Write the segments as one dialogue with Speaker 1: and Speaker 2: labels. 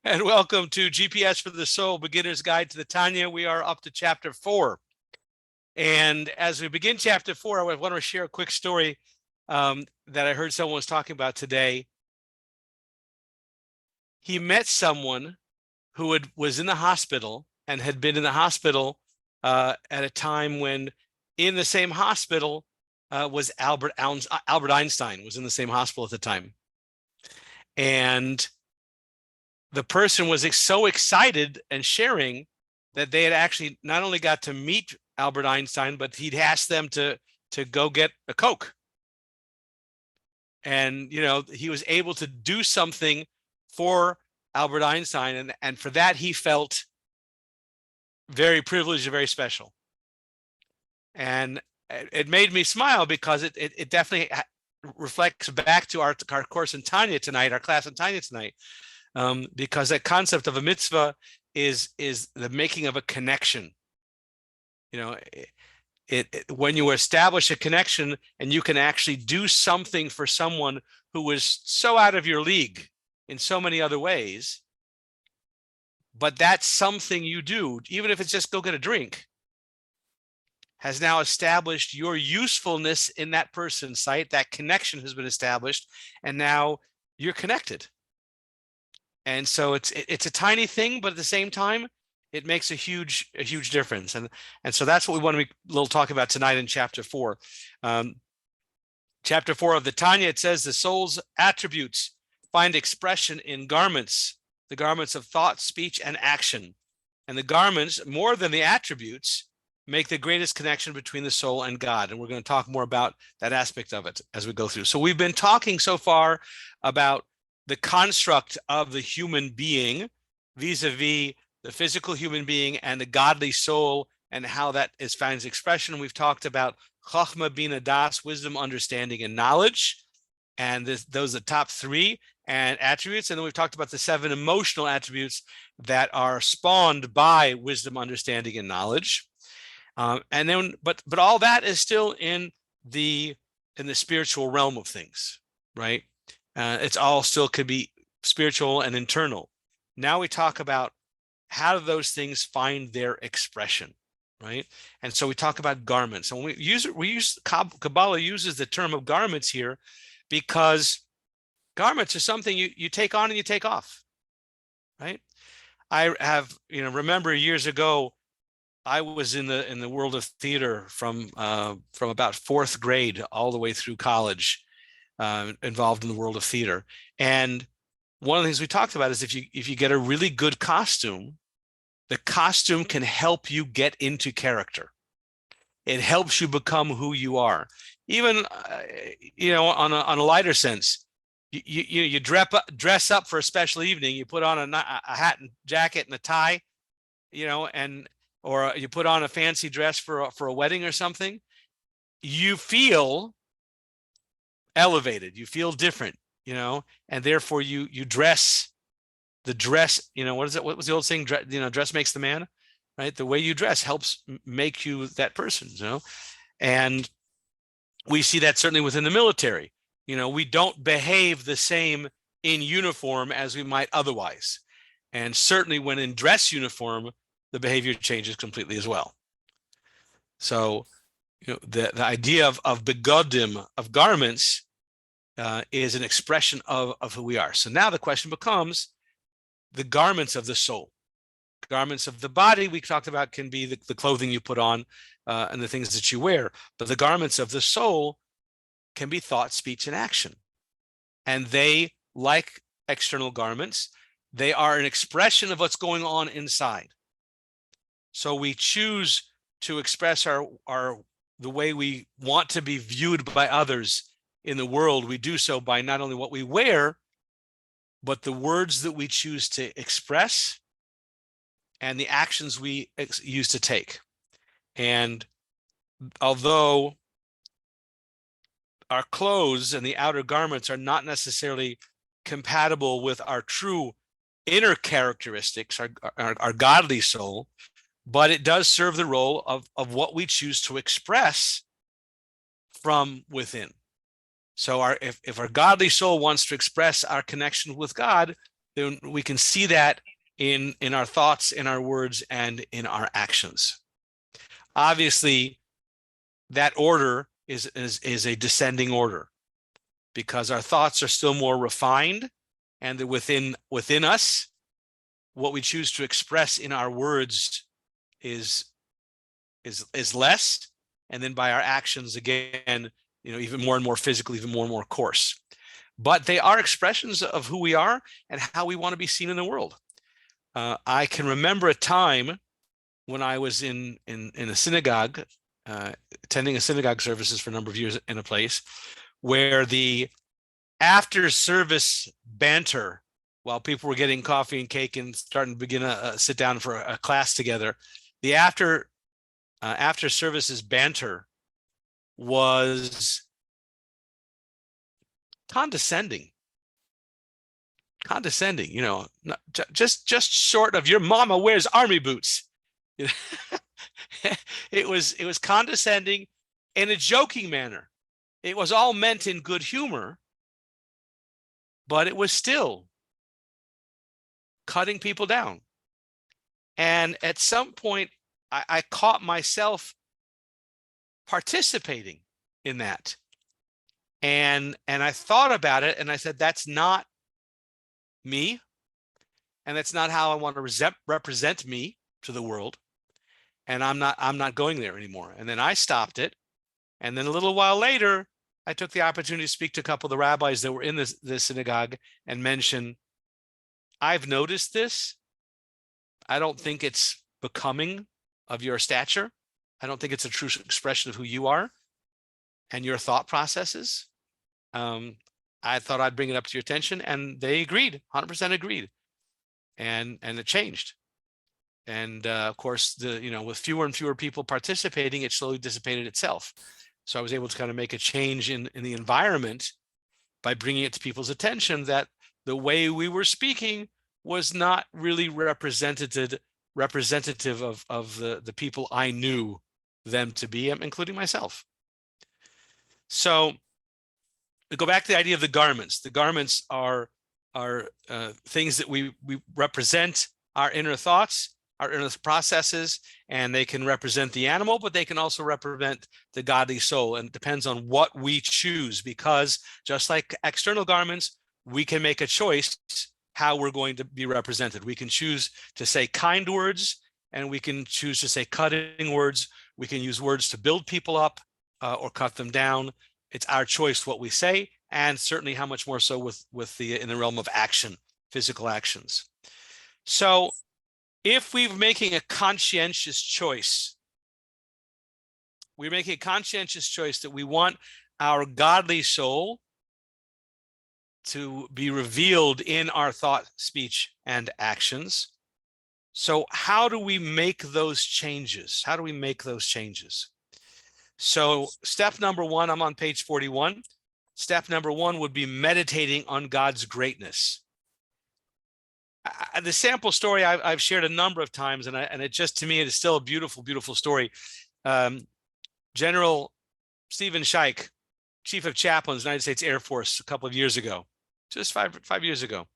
Speaker 1: And welcome to GPS for the Soul, Beginner's Guide to the Tanya. We are up to chapter 4. And as we begin chapter 4, I want to share a quick story that I heard someone was talking about today. He met someone who was in the hospital and had been in the hospital at a time when in the same hospital was Albert Einstein was in the same hospital at the time. And the person was so excited and sharing that they had actually not only got to meet Albert Einstein, but he'd asked them to go get a Coke. And, he was able to do something for Albert Einstein. And for that, he felt very privileged and very special. And it made me smile because it definitely reflects back to our course in Tanya tonight, our class in Tanya tonight. Because that concept of a mitzvah is the making of a connection. When you establish a connection and you can actually do something for someone who is so out of your league in so many other ways, but that's something you do, even if it's just go get a drink, has now established your usefulness in that person's sight. That connection has been established, and now you're connected. And so it's a tiny thing, but at the same time, it makes a huge difference. And so that's what we want to talk about tonight in chapter 4. Chapter 4 of the Tanya, it says the soul's attributes find expression in garments, the garments of thought, speech, and action. And the garments, more than the attributes, make the greatest connection between the soul and God. And we're going to talk more about that aspect of it as we go through. So we've been talking so far about the construct of the human being vis-a-vis the physical human being and the godly soul and how that finds expression. We've talked about Chachma, Bina, Das, wisdom, understanding, and knowledge. And those are the top 3 and attributes. And then we've talked about the 7 emotional attributes that are spawned by wisdom, understanding, and knowledge. And then, but all that is still in the spiritual realm of things, right? It's all still could be spiritual and internal. Now we talk about how do those things find their expression, right? And so we talk about garments. And Kabbalah uses the term of garments here because garments are something you take on and you take off, right? I have, remember years ago, I was in the world of theater from about 4th grade all the way through college. Involved in the world of theater. And one of the things we talked about is if you get a really good costume, the costume can help you get into character. It helps you become who you are. Even, on a lighter sense, you dress up for a special evening. You put on a hat and jacket and a tie, or you put on a fancy dress for a wedding or something. You feel elevated, you feel different, and therefore you dress. The dress, what is it? What was the old saying? Dress makes the man, right? The way you dress helps make you that person, and we see that certainly within the military. We don't behave the same in uniform as we might otherwise, and certainly when in dress uniform, the behavior changes completely as well. So, the idea of begodim, of garments, is an expression of who we are. So now the question becomes the garments of the soul. Garments of the body, we talked about, can be the clothing you put on and the things that you wear. But the garments of the soul can be thought, speech, and action. And they, like external garments, they are an expression of what's going on inside. So we choose to express the way we want to be viewed by others in the world. We do so by not only what we wear, but the words that we choose to express and the actions we use to take. And although our clothes and the outer garments are not necessarily compatible with our true inner characteristics, our godly soul, but it does serve the role of what we choose to express from within. So if our godly soul wants to express our connection with God, then we can see that in our thoughts, in our words, and in our actions. Obviously, that order is a descending order, because our thoughts are still more refined, and within us, what we choose to express in our words is less, and then by our actions, again, even more and more physical, even more and more coarse. But they are expressions of who we are and how we want to be seen in the world. I can remember a time when I was in a synagogue, attending a synagogue services for a number of years in a place, where the after service banter, while people were getting coffee and cake and starting to begin a sit down for a class together, the after services banter was condescending, just short of your mama wears army boots. It was condescending in a joking manner. It was all meant in good humor, but it was still cutting people down. And at some point, I caught myself participating in that. And I thought about it, and I said, that's not me, and that's not how I want to represent me to the world. And I'm not going there anymore. And then I stopped it. And then a little while later, I took the opportunity to speak to a couple of the rabbis that were in this synagogue and mention, I've noticed this. I don't think it's becoming of your stature. I don't think it's a true expression of who you are and your thought processes. I thought I'd bring it up to your attention, and they agreed, 100% agreed. And it changed. And of course, with fewer and fewer people participating, it slowly dissipated itself. So I was able to kind of make a change in the environment by bringing it to people's attention that the way we were speaking was not really representative of the people I knew them to be, including myself. So we go back to the idea of the garments. The garments are things that we represent our inner thoughts, our inner processes, and they can represent the animal, but they can also represent the godly soul. And it depends on what we choose, because just like external garments, we can make a choice how we're going to be represented. We can choose to say kind words, and we can choose to say cutting words. We can use words to build people up or cut them down. It's our choice what we say, and certainly how much more so with in the realm of action, physical actions. So if we're making a conscientious choice, that we want our godly soul to be revealed in our thought, speech, and actions. So how do we make those changes? So step number one, I'm on page 41. Step number one would be meditating on God's greatness. The sample story I've shared a number of times, and it just, to me, it is still a beautiful, beautiful story. General Stephen Scheich, Chief of Chaplains, United States Air Force, a couple of years ago, just five years ago.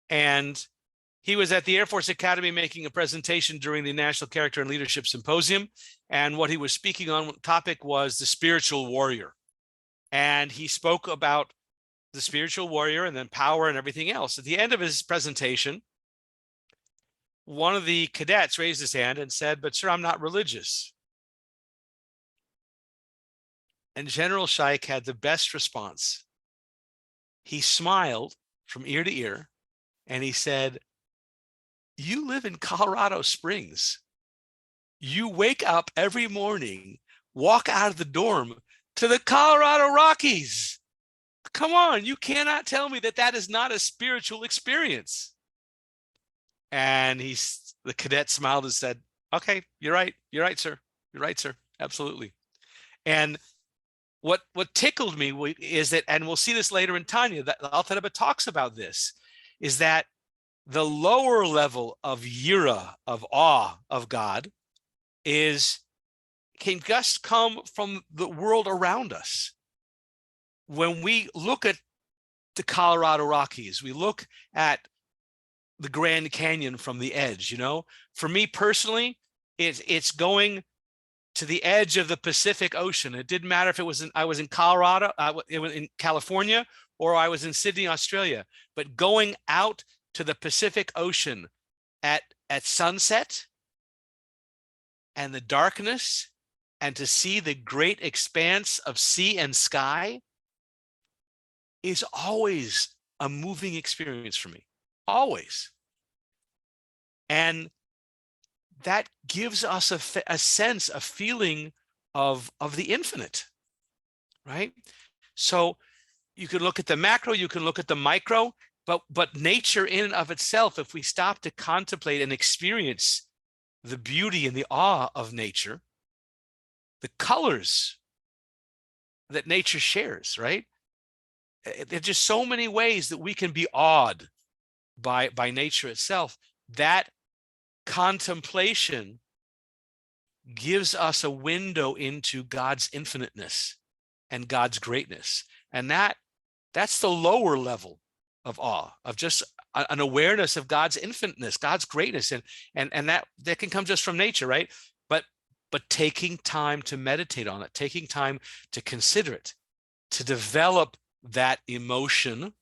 Speaker 1: And he was at the Air Force Academy making a presentation during the National Character and Leadership Symposium. And what he was speaking on topic was the spiritual warrior. And he spoke about the spiritual warrior and then power and everything else. At the end of his presentation, one of the cadets raised his hand and said, "But sir, I'm not religious." And General Scheich had the best response. He smiled from ear to ear, and he said, "You live in Colorado Springs. You wake up every morning, walk out of the dorm to the Colorado Rockies. Come on, you cannot tell me that is not a spiritual experience." And the cadet smiled and said, "Okay, you're right. You're right, sir. You're right, sir. Absolutely." And what tickled me is that, and we'll see this later in Tanya, that Alter Rebbe talks about this, is that the lower level of yira, of awe of God, can just come from the world around us. When we look at the Colorado Rockies, we look at the Grand Canyon from the edge, you know? For me personally, it's going to the edge of the Pacific Ocean. It didn't matter if I was in Colorado, it was in California, or I was in Sydney, Australia, but going out to the Pacific Ocean at sunset and the darkness, and to see the great expanse of sea and sky is always a moving experience for me, always. And that gives us a sense, a feeling of the infinite, right? So you can look at the macro, you can look at the micro, but nature in and of itself, if we stop to contemplate and experience the beauty and the awe of nature, the colors that nature shares, right? There's just so many ways that we can be awed by nature itself. That contemplation gives us a window into God's infiniteness and God's greatness. And that's the lower level of awe, of just an awareness of God's infiniteness, God's greatness. And that can come just from nature, right? But taking time to meditate on it, taking time to consider it, to develop that emotion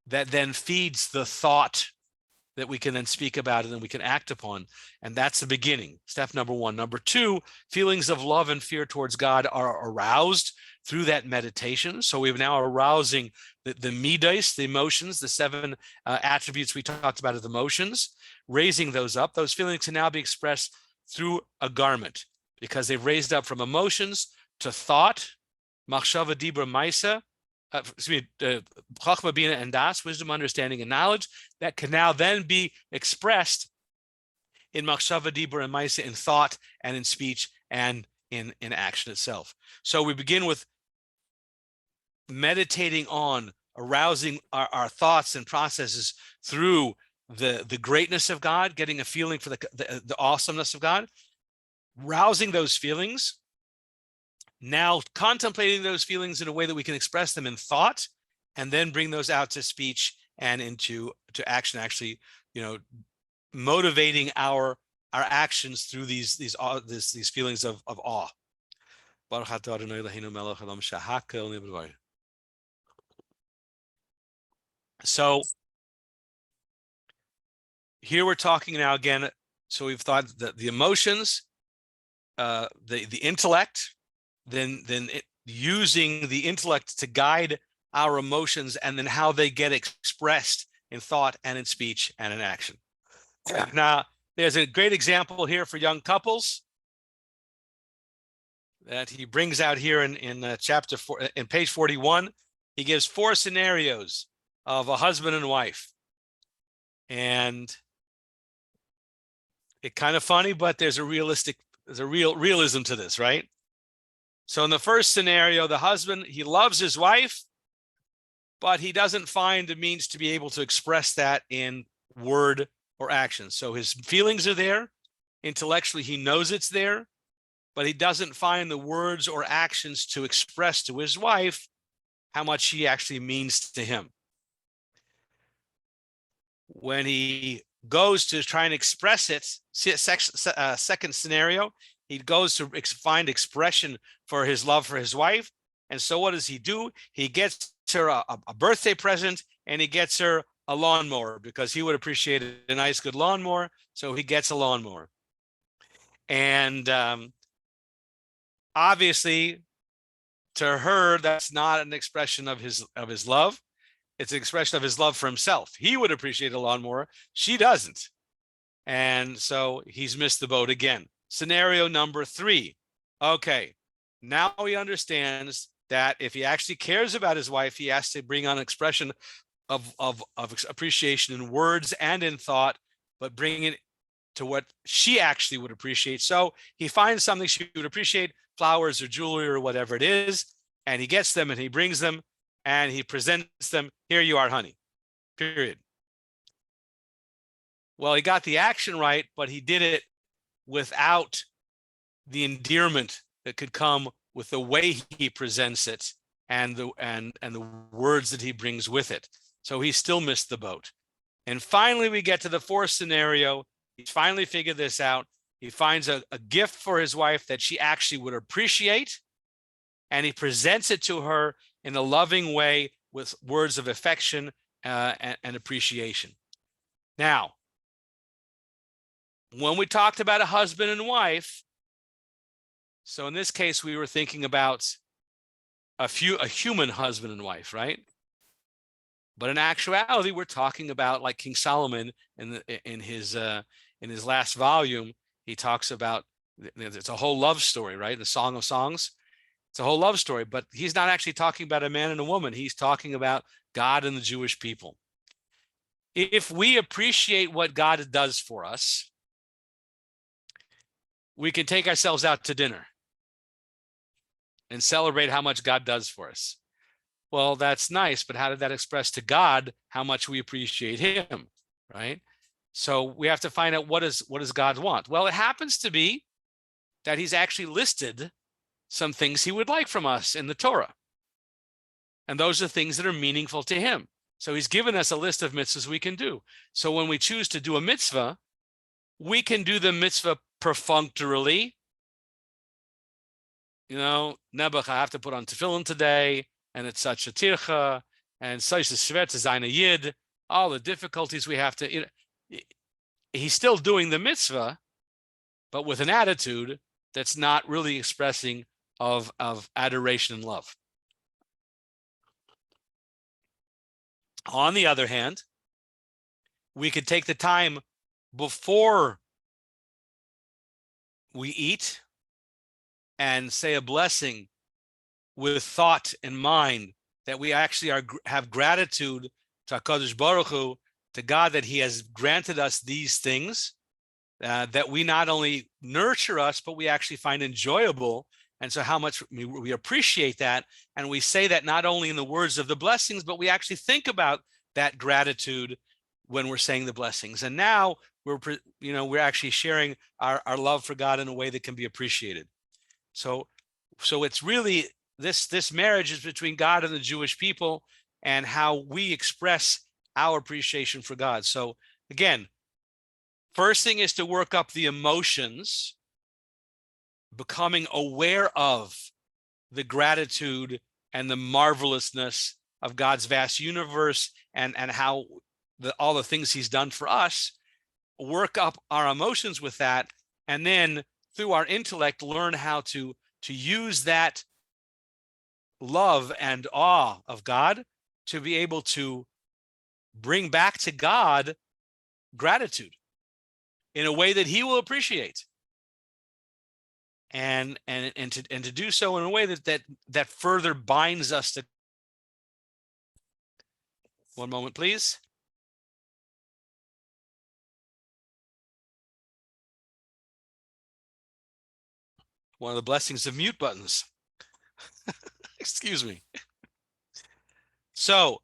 Speaker 1: that then feeds the thought that we can then speak about and then we can act upon. And that's the beginning, step number one. Number two, feelings of love and fear towards God are aroused through that meditation. So we're now arousing the midas, the emotions, the seven attributes we talked about of the emotions, raising those up. Those feelings can now be expressed through a garment, because they've raised up from emotions to thought, machshava, dibra, maisa, chachma, bina, and das, wisdom, understanding, and knowledge, that can now then be expressed in machshava, dibra, and maisa, in thought and in speech and in action itself. So we begin with meditating on arousing our thoughts and processes through the greatness of God, getting a feeling for the awesomeness of God, rousing those feelings, now contemplating those feelings in a way that we can express them in thought, and then bring those out to speech and into action, actually, motivating our actions through these feelings of awe. So here we're talking now again. So we've thought that the emotions, the intellect, then using the intellect to guide our emotions, and then how they get expressed in thought and in speech and in action. Now, there's a great example here for young couples that he brings out here in chapter 4, in page 41. He gives 4 scenarios of a husband and wife. And it's kind of funny, but there's a realism to this, right? So in the first scenario, the husband, he loves his wife, but he doesn't find the means to be able to express that in word or action. So his feelings are there. Intellectually, he knows it's there, but he doesn't find the words or actions to express to his wife how much she actually means to him. When he goes to try and express it, second scenario, he goes to find expression for his love for his wife. And so what does he do? He gets her a birthday present, and he gets her a lawnmower, because he would appreciate a nice, good lawnmower. So he gets a lawnmower. And obviously, to her, that's not an expression of his love. It's an expression of his love for himself. He would appreciate a lawnmower. She doesn't. And so he's missed the boat again. Scenario number 3. Okay, now he understands that if he actually cares about his wife, he has to bring on expression of appreciation in words and in thought, but bring it to what she actually would appreciate. So he finds something she would appreciate, flowers or jewelry or whatever it is, and he gets them and he brings them and he presents them. Here you are, honey, period. Well, he got the action right, but he did it without the endearment that could come with the way he presents it and the words that he brings with it. So he still missed the boat. And finally, we get to the fourth scenario. He's finally figured this out. He finds a gift for his wife that she actually would appreciate, and he presents it to her in a loving way with words of affection and appreciation. Now, when we talked about a husband and wife, so in this case, we were thinking about a human husband and wife, right? But in actuality, we're talking about, like King Solomon in his last volume, he talks about, it's a whole love story, right? The Song of Songs. It's a whole love story, but he's not actually talking about a man and a woman. He's talking about God and the Jewish people. If we appreciate what God does for us, we can take ourselves out to dinner and celebrate how much God does for us. Well, that's nice, but how did that express to God how much we appreciate him, right? So we have to find out what does God want? Well, it happens to be that he's actually listed some things he would like from us in the Torah. And those are things that are meaningful to him. So he's given us a list of mitzvahs we can do. So when we choose to do a mitzvah, we can do the mitzvah perfunctorily. You know, Nebuch, I have to put on tefillin today, and it's such a tircha, and such a shvet to zayin a yid, all the difficulties we have to, he's still doing the mitzvah, but with an attitude that's not really expressing of adoration and love. On the other hand, we could take the time before we eat and say a blessing with thought in mind that we actually have gratitude to HaKadosh Baruch Hu, to God, that he has granted us these things that we not only nurture us, but we actually find enjoyable. And so how much we appreciate that. And we say that not only in the words of the blessings, but we actually think about that gratitude when we're saying the blessings. And now we're actually sharing our love for God in a way that can be appreciated. So it's really, this marriage is between God and the Jewish people, and how we express our appreciation for God. So again, first thing is to work up the emotions, becoming aware of the gratitude and the marvelousness of God's vast universe, and how all the things he's done for us. Work up our emotions with that, and then through our intellect learn how to use that love and awe of God to be able to bring back to God gratitude in a way that he will appreciate, and to do so in a way that further binds us to. One moment, please. One of the blessings of mute buttons. Excuse me. So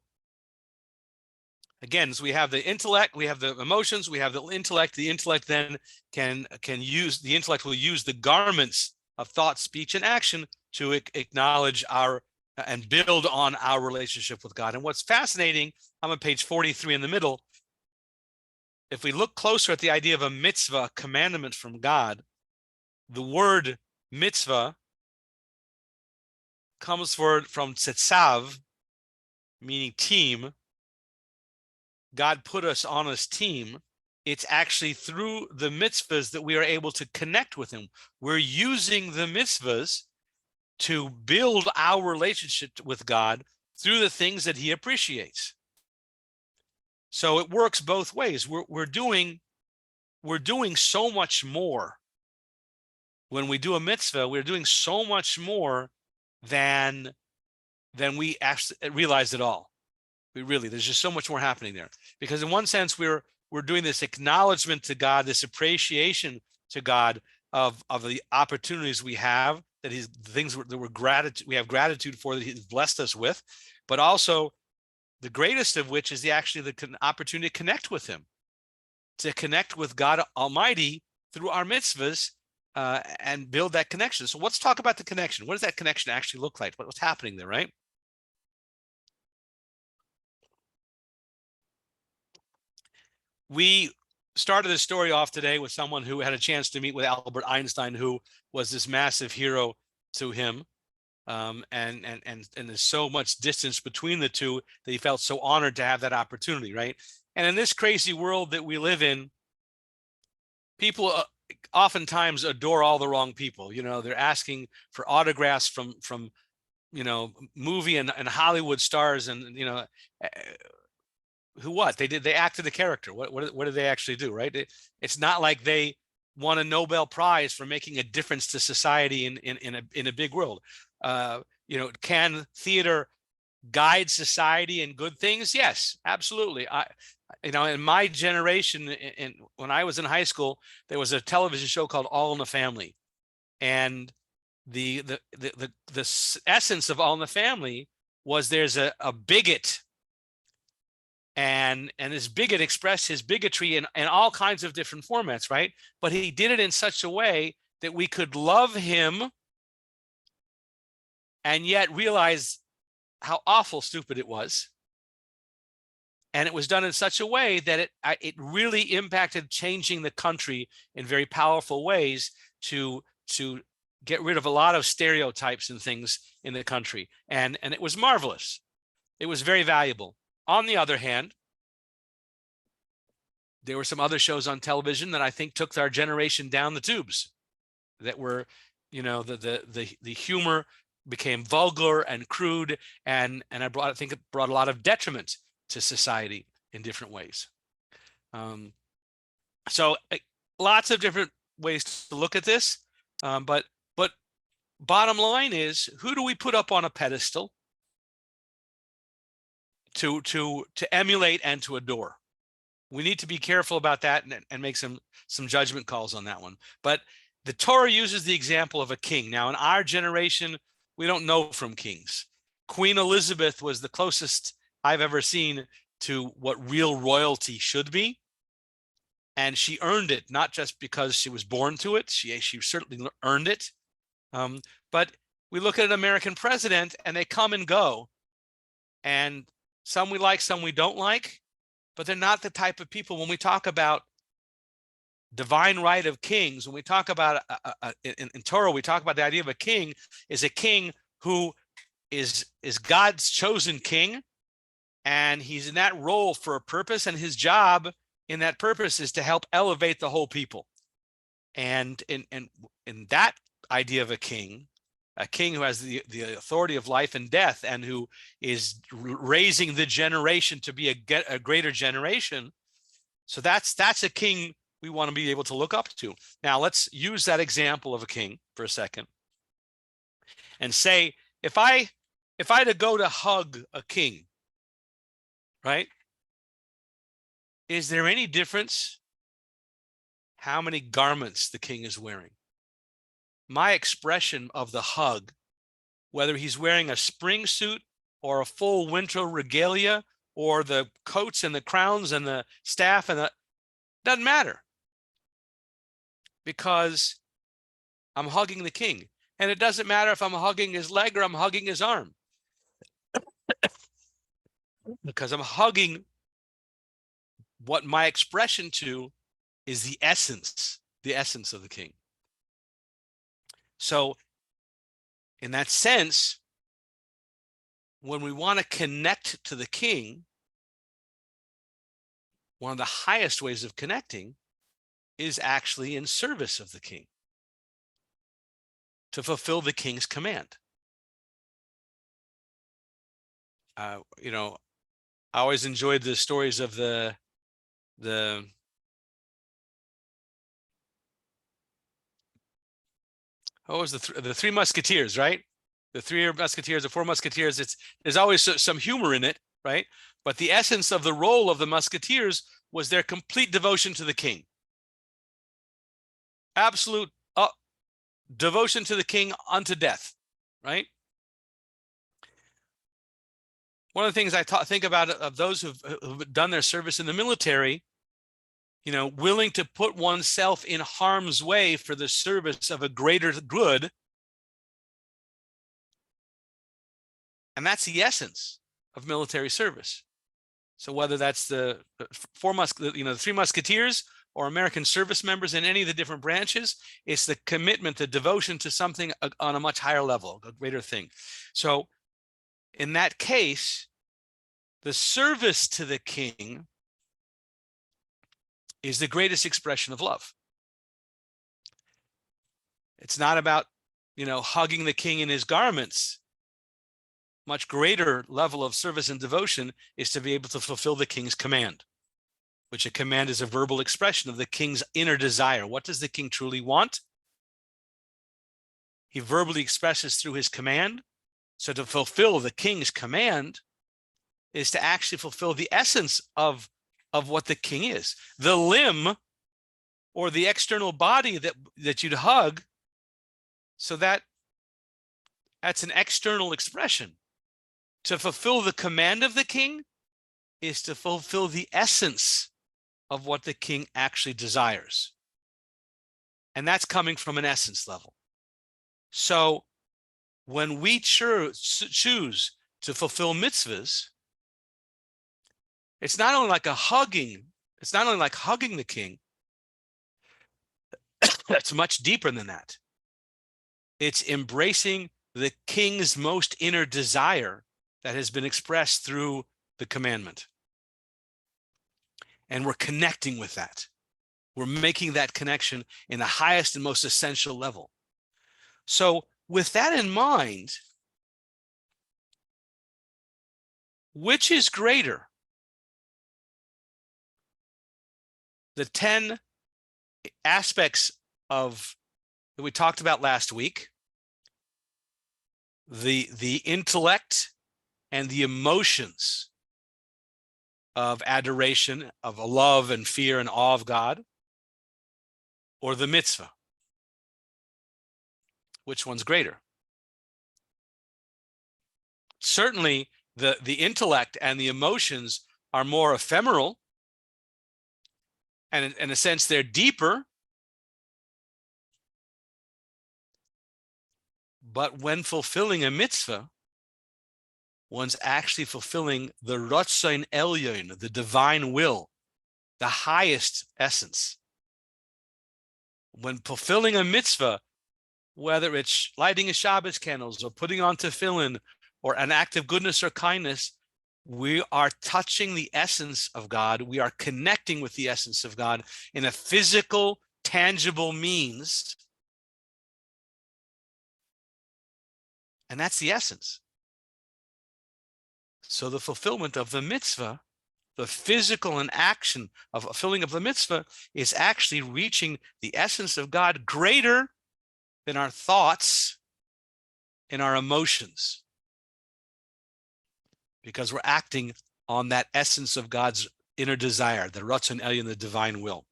Speaker 1: again, so we have the intellect, we have the emotions, we have the intellect. The intellect then can use, the intellect will use the garments of thought, speech, and action to acknowledge our and build on our relationship with God. And what's fascinating, I'm on page 43 in the middle. If we look closer at the idea of a mitzvah, a commandment from God, the word mitzvah comes from tzetzav, meaning team. God put us on his team. It's actually through the mitzvahs that we are able to connect with him. We're using the mitzvahs to build our relationship with God through the things that he appreciates. So it works both ways. We're doing so much more. When we do a mitzvah, we're doing so much more than we actually realize at all. There's just so much more happening there, because in one sense we're doing this acknowledgement to God, this appreciation to God of the opportunities we have, that the things that we have gratitude for, that he's blessed us with, but also the greatest of which is the opportunity to connect with him, to connect with God Almighty through our mitzvahs, and build that connection. So let's talk about the connection. What does that connection actually look like? What's happening there, right? We started this story off today with someone who had a chance to meet with Albert Einstein, who was this massive hero to him. And there's so much distance between the two that he felt so honored to have that opportunity, right? And in this crazy world that we live in, people oftentimes adore all the wrong people. You know, they're asking for autographs from movie and Hollywood stars, and what they acted a character. What did they actually do, right? It's not like they won a Nobel Prize for making a difference to society in a big world. Can theater guide society in good things? Yes, absolutely. In my generation, when I was in high school, there was a television show called All in the Family, and the essence of All in the Family was there's a bigot, and this bigot expressed his bigotry in all kinds of different formats, right? But he did it in such a way that we could love him and yet realize how awful stupid it was. And it was done in such a way that it really impacted changing the country in very powerful ways to get rid of a lot of stereotypes and things in the country. And it was marvelous. It was very valuable. On the other hand, there were some other shows on television that I think took our generation down the tubes, that were, the humor became vulgar and crude, and I think it brought a lot of detriment to society in different ways. So lots of different ways to look at this, but bottom line is, who do we put up on a pedestal to emulate and to adore? We need to be careful about that and make some judgment calls on that one. But the Torah uses the example of a king. Now, in our generation, we don't know from kings. Queen Elizabeth was the closest I've ever seen to what real royalty should be. And she earned it, not just because she was born to it. She certainly earned it. But we look at an American president and they come and go. And some we like, some we don't like. But they're not the type of people. When we talk about divine right of kings, when we talk about in Torah, we talk about the idea of a king is a king who is God's chosen king, and he's in that role for a purpose, and his job in that purpose is to help elevate the whole people. And in that idea of a king who has the authority of life and death, and who is raising the generation to be a greater generation. So that's a king we want to be able to look up to. Now, let's use that example of a king for a second and say, if I had to go to hug a king, right? Is there any difference how many garments the king is wearing? My expression of the hug, whether he's wearing a spring suit or a full winter regalia, or the coats and the crowns and the staff doesn't matter, because I'm hugging the king. And it doesn't matter if I'm hugging his leg or I'm hugging his arm, because I'm hugging what my expression to is the essence of the king. So in that sense, when we want to connect to the king, one of the highest ways of connecting is actually in service of the king, to fulfill the king's command. I always enjoyed the stories of the the Three Musketeers, right? The Three Musketeers, the Four Musketeers. There's always some humor in it, right? But the essence of the role of the Musketeers was their complete devotion to the king. Absolute devotion to the king unto death, right? One of the things I think about of those who've done their service in the military, willing to put oneself in harm's way for the service of a greater good. And that's the essence of military service. So whether that's the the Three Musketeers or American service members in any of the different branches, it's the commitment, the devotion to something on a much higher level, a greater thing. So in that case, the service to the king is the greatest expression of love. It's not about, hugging the king in his garments. Much greater level of service and devotion is to be able to fulfill the king's command, which a command is a verbal expression of the king's inner desire. What does the king truly want? He verbally expresses through his command. So to fulfill the king's command is to actually fulfill the essence of what the king is. The limb or the external body that you'd hug, so that's an external expression. To fulfill the command of the king is to fulfill the essence of what the king actually desires. And that's coming from an essence level. So when we choose to fulfill mitzvahs, it's not only like hugging the king. That's much deeper than that. It's embracing the king's most inner desire that has been expressed through the commandment. And we're connecting with that. We're making that connection in the highest and most essential level. So with that in mind, which is greater? The 10 aspects that we talked about last week, the intellect and the emotions of adoration, of a love and fear and awe of God, or the mitzvah? Which one's greater? Certainly, the intellect and the emotions are more ephemeral, and in a sense, they're deeper. But when fulfilling a mitzvah, one's actually fulfilling the Ratzon Elyon, the divine will, the highest essence. When fulfilling a mitzvah, whether it's lighting a Shabbos candles or putting on tefillin or an act of goodness or kindness, we are touching the essence of God. We are connecting with the essence of God in a physical, tangible means. And that's the essence. So the fulfillment of the mitzvah, the physical and action of fulfilling of the mitzvah, is actually reaching the essence of God greater than our thoughts and our emotions, because we're acting on that essence of God's inner desire, the Ratzon Elyon, the divine will.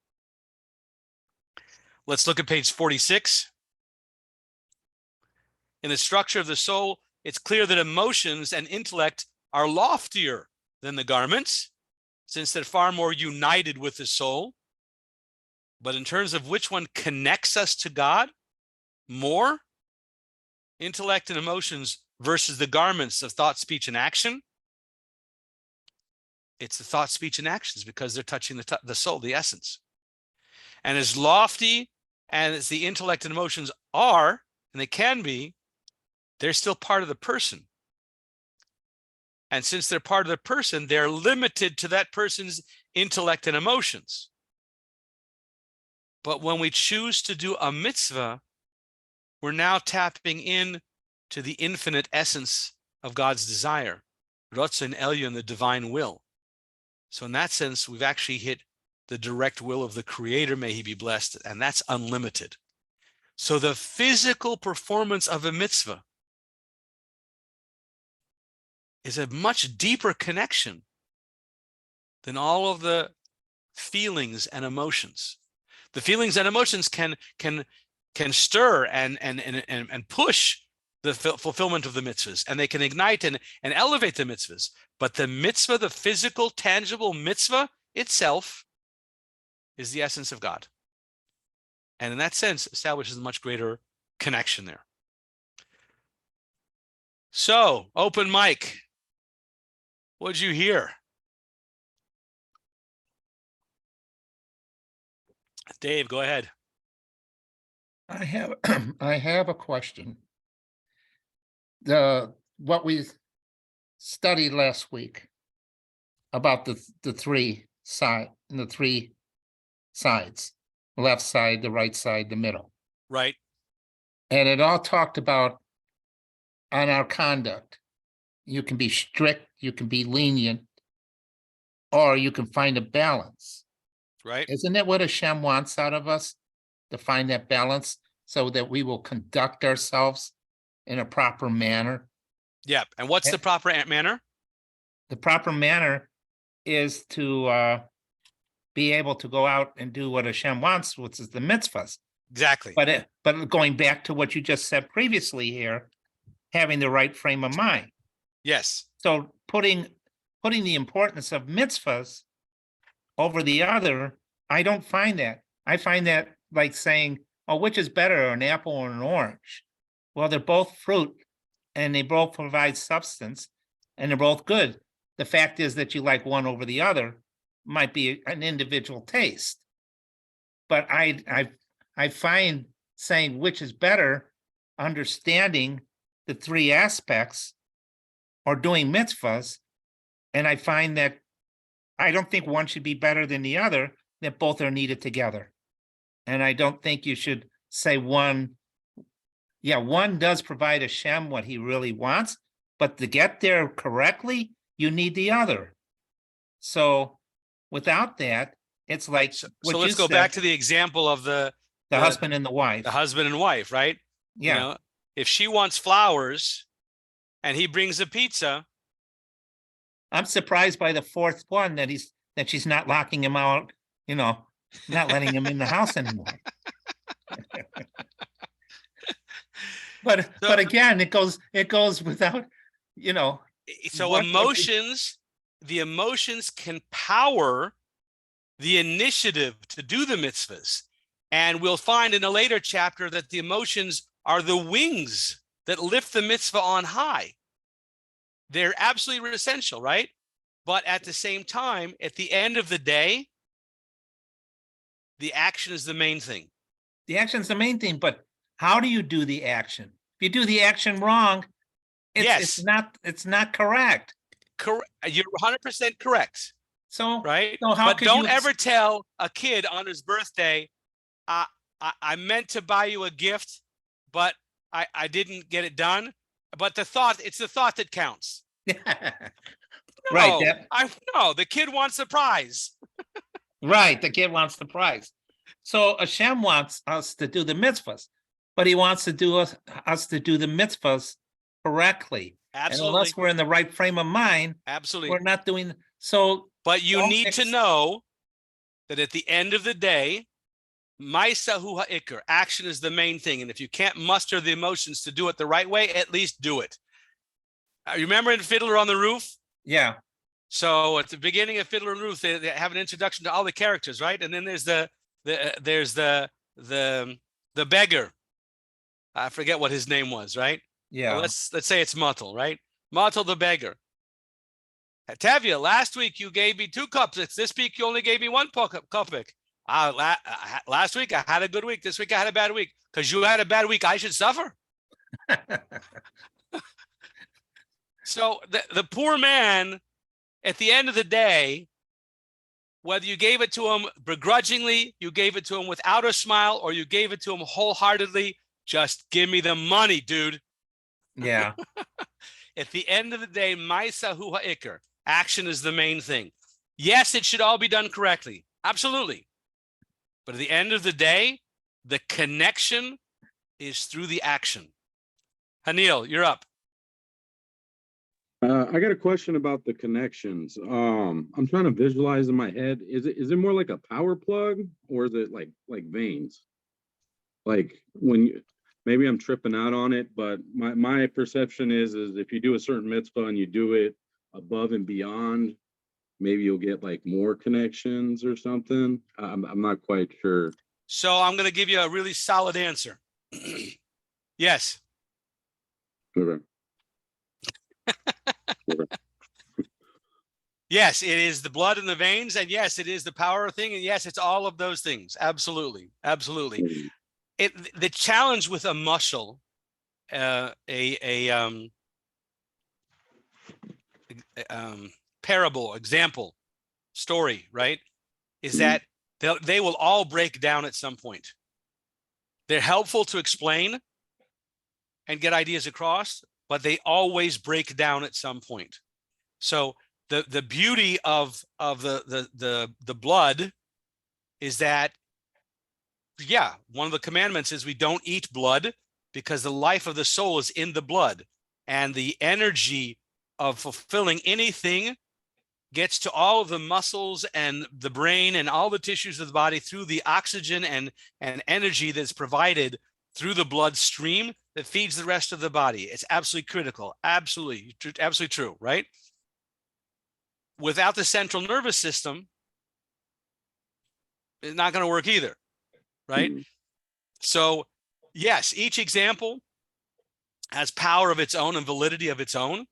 Speaker 1: Let's look at page 46. In the structure of the soul, it's clear that emotions and intellect are loftier than the garments, since they're far more united with the soul. But in terms of which one connects us to God more, intellect and emotions versus the garments of thought, speech, and action, it's the thought, speech, and actions, because they're touching the soul, the essence. And as lofty as the intellect and emotions are, and they can be, they're still part of the person. And since they're part of the person, they're limited to that person's intellect and emotions. But when we choose to do a mitzvah, we're now tapping in to the infinite essence of God's desire, Ratzon Elyon, the divine will. So in that sense, we've actually hit the direct will of the Creator, may he be blessed, and that's unlimited. So the physical performance of a mitzvah is a much deeper connection than all of the feelings and emotions. The feelings and emotions can stir and push the fulfillment of the mitzvahs, and they can ignite and elevate the mitzvahs. But the mitzvah, the physical, tangible mitzvah itself, is the essence of God. And in that sense, establishes a much greater connection there. So, open mic. What'd you hear? Dave, go ahead.
Speaker 2: I have I have a question. What we studied last week about the three sides, left side, the right side, the middle.
Speaker 1: Right.
Speaker 2: And it all talked about on our conduct. You can be strict, you can be lenient, or you can find a balance.
Speaker 1: Right.
Speaker 2: Isn't that what Hashem wants out of us? To find that balance so that we will conduct ourselves in a proper manner.
Speaker 1: Yeah. And what's the proper manner?
Speaker 2: The proper manner is to be able to go out and do what Hashem wants, which is the mitzvahs.
Speaker 1: Exactly.
Speaker 2: But going back to what you just said previously here, having the right frame of mind.
Speaker 1: Yes.
Speaker 2: So putting the importance of mitzvahs over the other, I don't find that. I find that like saying, oh, which is better, an apple or an orange? Well, they're both fruit and they both provide substance and they're both good. The fact is that you like one over the other might be an individual taste. But I find saying which is better, understanding the three aspects or doing mitzvahs. And I find that I don't think one should be better than the other, that both are needed together. And I don't think you should say one. Yeah, one does provide Hashem what he really wants, but to get there correctly, you need the other. So without that, it's like
Speaker 1: So
Speaker 2: what
Speaker 1: let's
Speaker 2: you
Speaker 1: go
Speaker 2: said,
Speaker 1: back to the example of the
Speaker 2: husband and the wife.
Speaker 1: the husband and wife, right?
Speaker 2: Yeah.
Speaker 1: You know, if she wants flowers and he brings a pizza,
Speaker 2: I'm surprised by the fourth one that she's not locking him out, not letting him in the house anymore. But again, it goes without,
Speaker 1: so
Speaker 2: what-
Speaker 1: the emotions can power the initiative to do the mitzvahs. And we'll find in a later chapter that the emotions are the wings that lift the mitzvah on high. They're absolutely essential, right? But at the same time, at the end of the day, the action is the main thing.
Speaker 2: The action's the main thing, but how do you do the action? If you do the action wrong, it's not correct.
Speaker 1: Correct. You're 100% correct.
Speaker 2: So
Speaker 1: right.
Speaker 2: So how
Speaker 1: but don't ever tell a kid on his birthday, I meant to buy you a gift, but I didn't get it done. But it's the thought that counts.
Speaker 2: Right.
Speaker 1: No, I know the kid wants the prize.
Speaker 2: Right. The kid wants the prize. So Hashem wants us to do the mitzvahs, but he wants to do us to do the mitzvahs correctly.
Speaker 1: Absolutely.
Speaker 2: And unless we're in the right frame of mind,
Speaker 1: absolutely,
Speaker 2: we're not doing so.
Speaker 1: But you need to know that at the end of the day, Maisa hu ha'ikr, action is the main thing. And if you can't muster the emotions to do it the right way, at least do it. You remember in Fiddler on the Roof?
Speaker 2: Yeah.
Speaker 1: So at the beginning of Fiddler on the Roof, they have an introduction to all the characters, right? And then there's the beggar. I forget what his name was, right?
Speaker 2: Yeah.
Speaker 1: Well, let's say it's Muttle, right? Muttle the beggar. Tavia, last week you gave me 2 cups. This week you only gave me 1 cup. Last week I had a good week. This week I had a bad week. Because you had a bad week, I should suffer. So the poor man, at the end of the day, whether you gave it to him begrudgingly, you gave it to him without a smile, or you gave it to him wholeheartedly, just give me the money, dude.
Speaker 2: Yeah.
Speaker 1: At the end of the day, Maisa hu ha'ikr, action is the main thing. Yes, it should all be done correctly. Absolutely. But at the end of the day, the connection is through the action. Hanil, you're up.
Speaker 3: I got a question about the connections. I'm trying to visualize in my head. Is it more like a power plug, or is it like veins? Like when maybe I'm tripping out on it, but my perception is if you do a certain mitzvah and you do it above and beyond, maybe you'll get like more connections or something. I'm not quite sure.
Speaker 1: So I'm going to give you a really solid answer. Yes.
Speaker 3: Okay.
Speaker 1: Yes, it is the blood in the veins, and yes, it is the power thing, and yes, it's all of those things. Absolutely, absolutely. The challenge with a muscle, parable, example, story, right, is that they will all break down at some point. They're helpful to explain and get ideas across, but they always break down at some point. So the beauty of the blood is that, yeah, one of the commandments is we don't eat blood because the life of the soul is in the blood, and the energy of fulfilling anything gets to all of the muscles and the brain and all the tissues of the body through the oxygen and energy that's provided through the bloodstream that feeds the rest of the body. It's absolutely critical. Absolutely true, right? Without the central nervous system, it's not going to work either, right? So yes, each example has power of its own and validity of its own,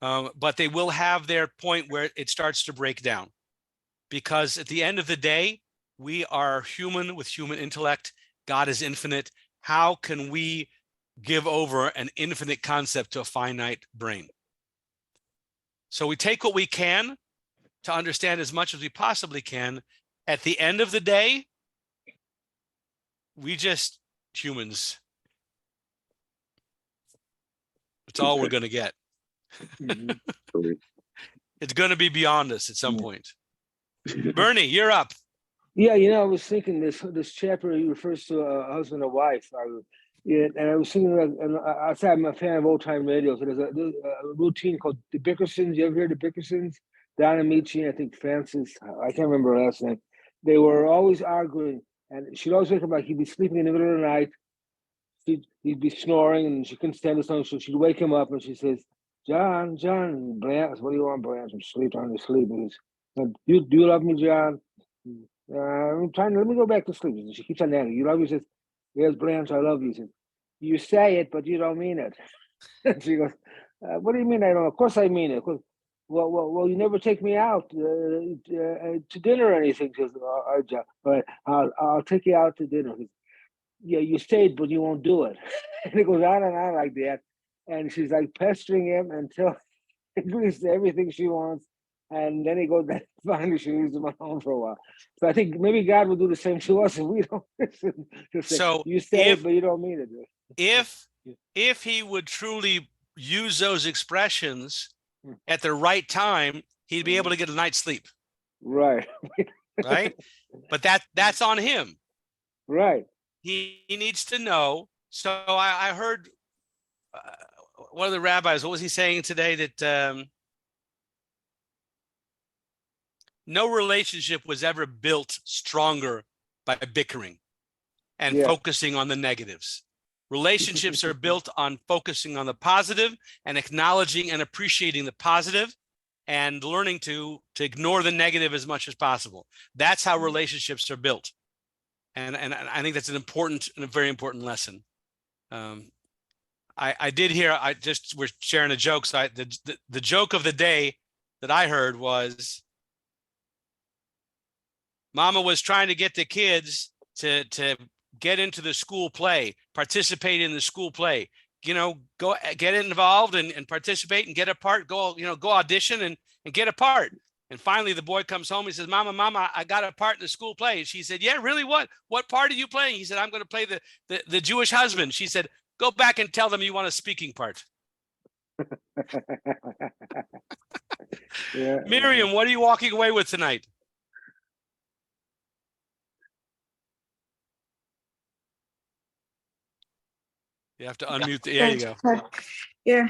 Speaker 1: but they will have their point where it starts to break down. Because at the end of the day, we are human with human intellect. God is infinite. How can we give over an infinite concept to a finite brain? So we take what we can to understand as much as we possibly can. At the end of the day, we just humans. It's all we're going to get. It's going to be beyond us at some point. Bernie, you're up.
Speaker 4: Yeah, I was thinking this chapter he refers to a husband and wife. And I was thinking, and I say I'm a fan of old time radio. So there's a routine called the Bickersons. You ever hear the Bickersons? Don Amici, I think Francis. I can't remember her last name. They were always arguing, and she'd always wake up like he'd be sleeping in the middle of the night. He'd be snoring, and she couldn't stand the snoring, so she'd wake him up, and she says, "John, Blanche, what do you want, Blanche? I'm trying to sleep." And he's, do you love me, John? I'm trying to, let me go back to sleep. And she keeps on nagging. You love me? She says, yes, Blanche, I love you. She says, you say it, but you don't mean it. And she goes, what do you mean I don't? Of course I mean it. Well, you never take me out to dinner or anything. She goes, all right, John, all right, I'll take you out to dinner. Goes, yeah, you stayed, but you won't do it. And it goes on and on like that. And she's like pestering him until he agrees to everything she wants. And then he goes back, finally she leaves him alone for a while. So I think maybe God will do the same to us if we don't listen.
Speaker 1: So
Speaker 4: you say it, but you don't mean it.
Speaker 1: If he would truly use those expressions at the right time, he'd be able to get a night's sleep.
Speaker 4: Right.
Speaker 1: Right? But that's on him.
Speaker 4: Right.
Speaker 1: He needs to know. So I heard one of the rabbis, what was he saying today? That no relationship was ever built stronger by bickering and focusing on the negatives. Relationships are built on focusing on the positive and acknowledging and appreciating the positive and learning to ignore the negative as much as possible. That's how relationships are built. And I think that's an important and a very important lesson. I did hear, we're sharing a joke. So the joke of the day that I heard was, Mama was trying to get the kids to get into the school play, participate in the school play, go get involved and participate and get a part, go audition and get a part. And finally the boy comes home, he says, Mama, I got a part in the school play. And she said, yeah, really? What part are you playing? He said, I'm going to play the Jewish husband. She said, go back and tell them you want a speaking part. Miriam, what are you walking away with tonight? You have to unmute. There you go.
Speaker 5: Yeah.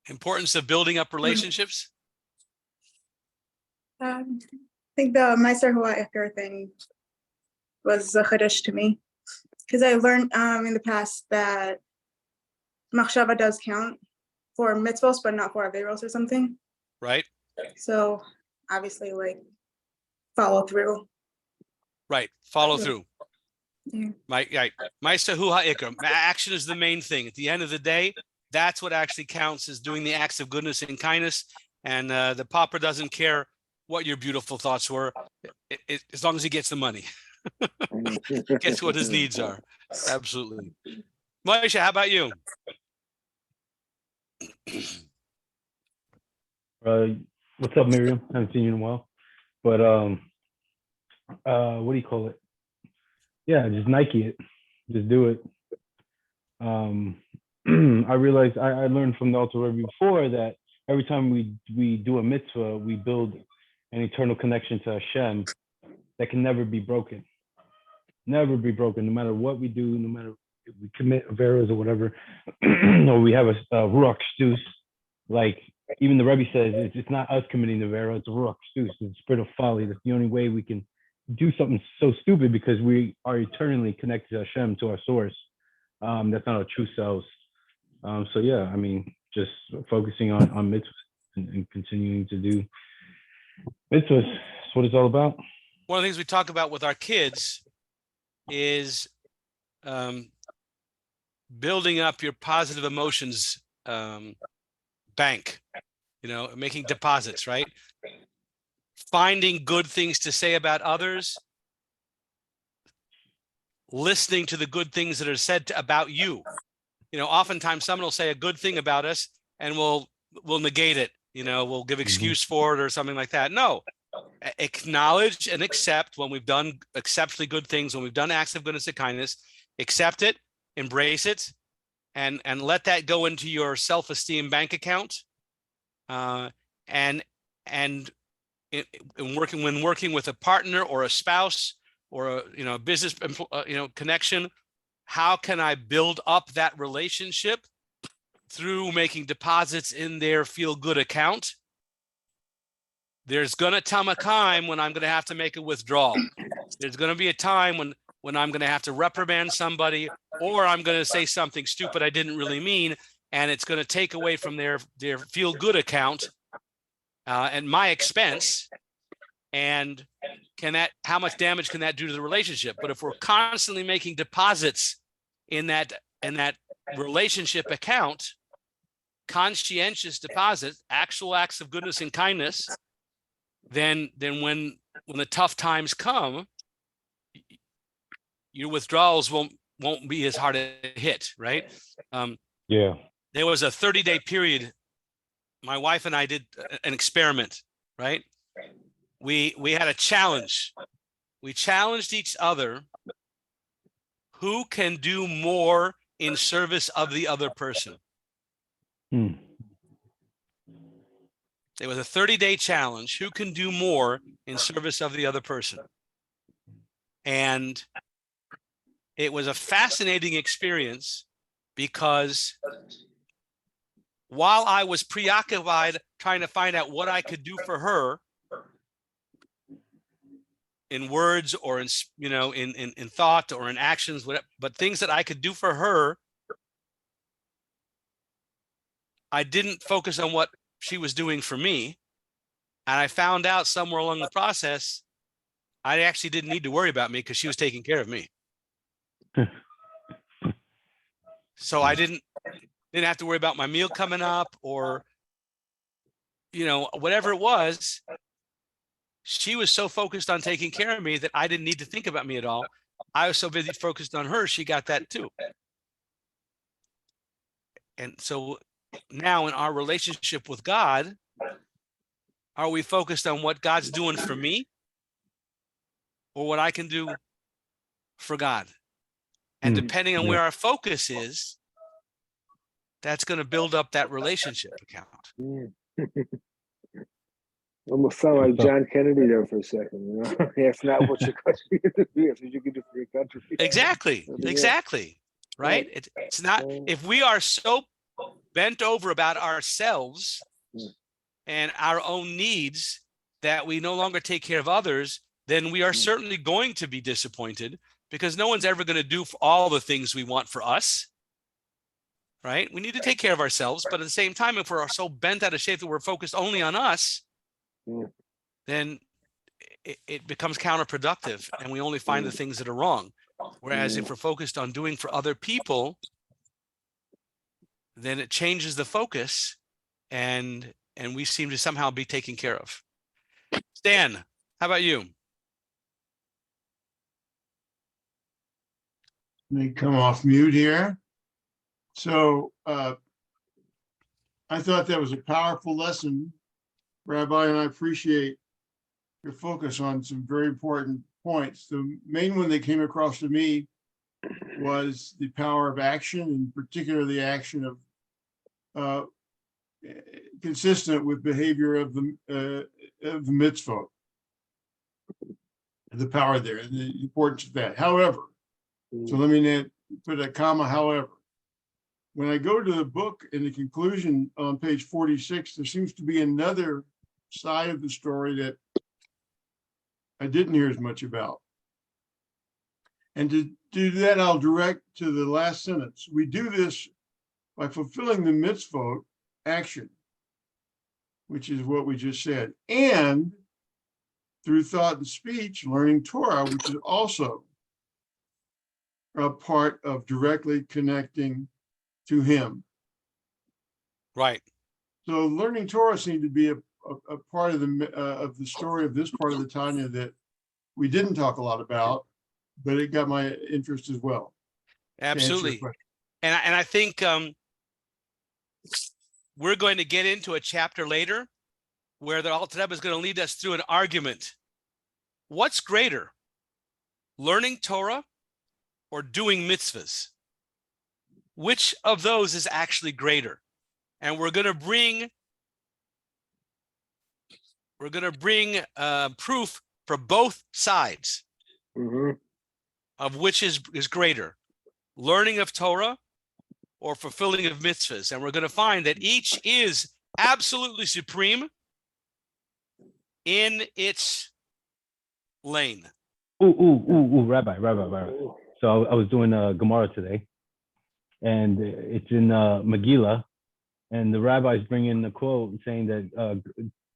Speaker 1: Importance of building up relationships.
Speaker 5: I think the Meister Hawaii thing was a chiddush to me, because I learned in the past that machshava does count for mitzvos, but not for averos or something.
Speaker 1: Right.
Speaker 5: So obviously, like follow through.
Speaker 1: Right. Follow
Speaker 5: Yeah.
Speaker 1: through.
Speaker 5: Yeah.
Speaker 1: Right. Ma'aseh hu ha'ikr. Action is the main thing. At the end of the day, that's what actually counts, is doing the acts of goodness and kindness. And the pauper doesn't care what your beautiful thoughts were, as long as he gets the money, gets what his needs are. Absolutely. Moshe, how about you?
Speaker 6: What's up, Miriam? Haven't seen you in a while. But what do you call it? Yeah, just Nike it. Just do it. I realized I learned from the Alter Rebbe before that every time we do a mitzvah, we build an eternal connection to Hashem that can never be broken. Never be broken, no matter what we do, no matter if we commit averos or whatever, or we have a ruach stus. Like even the Rebbe says, it's not us committing the avera, it's a ruach stus, it's the spirit of folly. That's the only way we can do something so stupid, because we are eternally connected to Hashem, to our source. That's not our true selves. So yeah, I mean, just focusing on mitzvahs and continuing to do mitzvahs. That's what it's all about.
Speaker 1: One of the things we talk about with our kids is building up your positive emotions bank, making deposits, right? Finding good things to say about others, listening to the good things that are said about you. Oftentimes someone will say a good thing about us and we'll negate it, we'll give excuse for it or something like that. No, acknowledge and accept when we've done exceptionally good things, when we've done acts of goodness and kindness, accept it, embrace it, and let that go into your self-esteem bank account. And when working with a partner or a spouse or a business connection, how can I build up that relationship through making deposits in their feel-good account? There's going to come a time when I'm going to have to make a withdrawal. There's going to be a time when I'm going to have to reprimand somebody, or I'm going to say something stupid I didn't really mean, and it's going to take away from their feel-good account at my expense. And how much damage can that do to the relationship? But if we're constantly making deposits in that relationship account, conscientious deposits, actual acts of goodness and kindness, then when the tough times come, your withdrawals won't be as hard a hit, right?
Speaker 6: Yeah.
Speaker 1: There was a 30-day period. My wife and I did an experiment, right? We had a challenge. We challenged each other. Who can do more in service of the other person? It was a 30-day challenge. Who can do more in service of the other person? And it was a fascinating experience, because while I was preoccupied trying to find out what I could do for her in words or in thought or in actions, whatever, but things that I could do for her, I didn't focus on what she was doing for me. And I found out somewhere along the process, I actually didn't need to worry about me because she was taking care of me. So I didn't have to worry about my meal coming up or, whatever it was. She was so focused on taking care of me that I didn't need to think about me at all. I was so busy focused on her, she got that too. And so now in our relationship with God, are we focused on what God's doing for me or what I can do for God? And depending on where our focus is, that's going to build up that relationship account.
Speaker 4: Almost sound like John Kennedy there for a second. It's not what your country is, it's what you can do for your country.
Speaker 1: Exactly. Right? It's not, if we are so bent over about ourselves and our own needs that we no longer take care of others, then we are certainly going to be disappointed, because no one's ever going to do all the things we want for us. Right? We need to take care of ourselves, but at the same time, if we're so bent out of shape that we're focused only on us, then it becomes counterproductive, and we only find the things that are wrong. Whereas if we're focused on doing for other people, then it changes the focus, and we seem to somehow be taken care of. Stan, how about you?
Speaker 7: Let me come off mute here. So I thought that was a powerful lesson, Rabbi, and I appreciate your focus on some very important points. The main one that came across to me was the power of action, in particular the action of consistent with behavior of the mitzvot, the power there, and the importance of that. However, so let me put a comma, however. When I go to the book in the conclusion on page 46, there seems to be another side of the story that I didn't hear as much about. And to do that, I'll direct to the last sentence. We do this by fulfilling the mitzvot action, which is what we just said, and through thought and speech, learning Torah, which is also a part of directly connecting to him.
Speaker 1: Right.
Speaker 7: So learning Torah seemed to be a part of the story of this part of the Tanya that we didn't talk a lot about, but it got my interest as well.
Speaker 1: Absolutely. And I think we're going to get into a chapter later where the Alter Rebbe is going to lead us through an argument. What's greater, learning Torah or doing mitzvahs? Which of those is actually greater? And we're going to bring proof for both sides of which is greater, learning of Torah or fulfilling of mitzvahs. And we're going to find that each is absolutely supreme in its lane.
Speaker 6: Rabbi. So I was doing a Gemara today, and it's in Megillah, and the rabbis bring in the quote saying that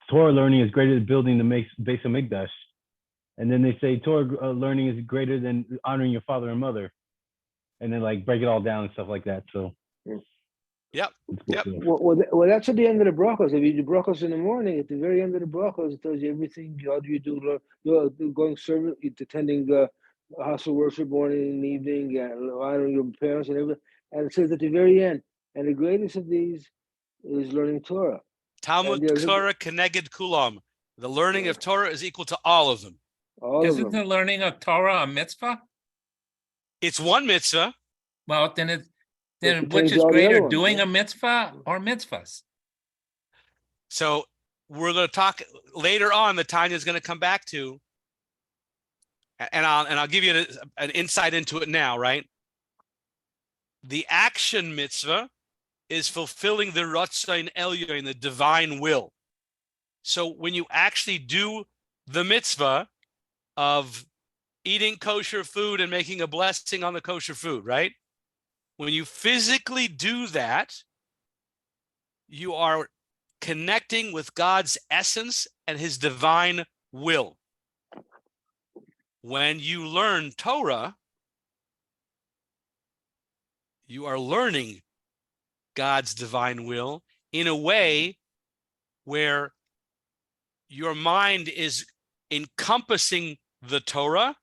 Speaker 6: Torah learning is greater than building the Beis Hamikdash, and then they say Torah learning is greater than honoring your father and mother, and then like break it all down and stuff like that. So,
Speaker 1: Yep.
Speaker 4: Well, that's at the end of the brachos. If you do brachos in the morning, at the very end of the brachos, it tells you everything. How do you do? You're going service, attending house of worship morning and evening, honoring your parents and everything. And it says at the very end, and the greatest of these is learning Torah.
Speaker 1: Talmud Torah Keneged Kulam. The learning of Torah is equal to all of them.
Speaker 2: Isn't the learning of Torah a mitzvah?
Speaker 1: It's one mitzvah.
Speaker 2: Well, then which is greater, doing a mitzvah or mitzvahs?
Speaker 1: So we're going to talk later on. The Tanya is going to come back to, and I'll give you an insight into it now. Right, the action mitzvah is fulfilling the Ratzon Elyon, the divine will. So when you actually do the mitzvah of eating kosher food and making a blessing on the kosher food, right? When you physically do that, you are connecting with God's essence and his divine will. When you learn Torah, you are learning God's divine will in a way where your mind is encompassing the Torah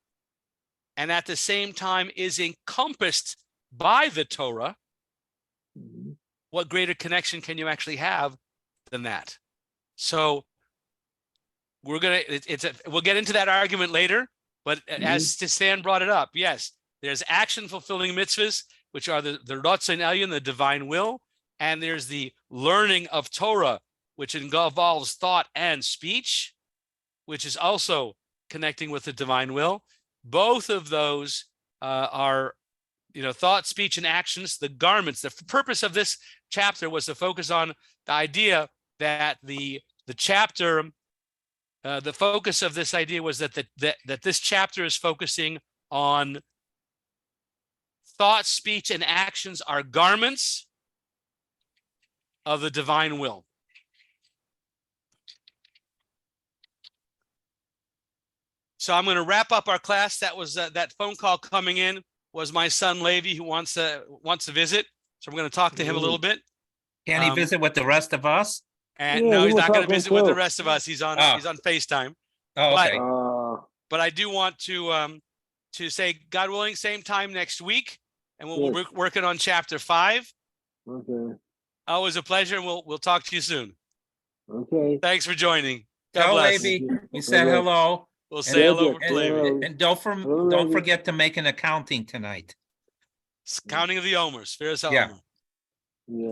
Speaker 1: and at the same time is encompassed by the Torah. What greater connection can you actually have than that? So we'll get into that argument later, but as Stan brought it up, yes, there's action fulfilling mitzvahs, which are the Ratzon Elyon, the divine will, and there's the learning of Torah, which involves thought and speech, which is also connecting with the divine will. Both of those are, thought, speech, and actions, the garments. The purpose of this chapter was to focus on the idea that the chapter, the focus of this idea was that this chapter is focusing on thought, speech, and actions are garments of the divine will. So I'm going to wrap up our class. That was that phone call coming in was my son Levi, who wants to visit. So I'm going to talk to him a little bit.
Speaker 2: Can he
Speaker 1: Um,
Speaker 2: visit with the rest of us?
Speaker 1: And
Speaker 4: Yeah,
Speaker 1: no,
Speaker 4: we
Speaker 1: he's
Speaker 4: will
Speaker 1: not going
Speaker 4: talk
Speaker 1: to
Speaker 4: him
Speaker 1: visit with the
Speaker 4: too.
Speaker 1: rest of us. He's on
Speaker 2: Ah.
Speaker 1: he's on FaceTime.
Speaker 2: Oh,
Speaker 1: But-
Speaker 2: okay.
Speaker 1: But I do want to say, God willing, same time next week, and we'll
Speaker 4: Yes.
Speaker 1: working on chapter 5.
Speaker 4: Okay,
Speaker 1: Always a pleasure, and we'll talk to you soon.
Speaker 4: okay.
Speaker 1: Thanks for joining. God
Speaker 2: Tell
Speaker 1: bless.
Speaker 2: Levi
Speaker 4: Okay.
Speaker 2: we said
Speaker 4: Okay.
Speaker 2: hello.
Speaker 1: We'll say hello
Speaker 4: Pleasure.
Speaker 1: to Levi.
Speaker 2: And
Speaker 4: Hello,
Speaker 2: don't
Speaker 4: Levi.
Speaker 2: forget to make an accounting tonight.
Speaker 1: Counting of the Omers. Fear's
Speaker 2: Yeah.
Speaker 1: Omer.
Speaker 4: Yeah.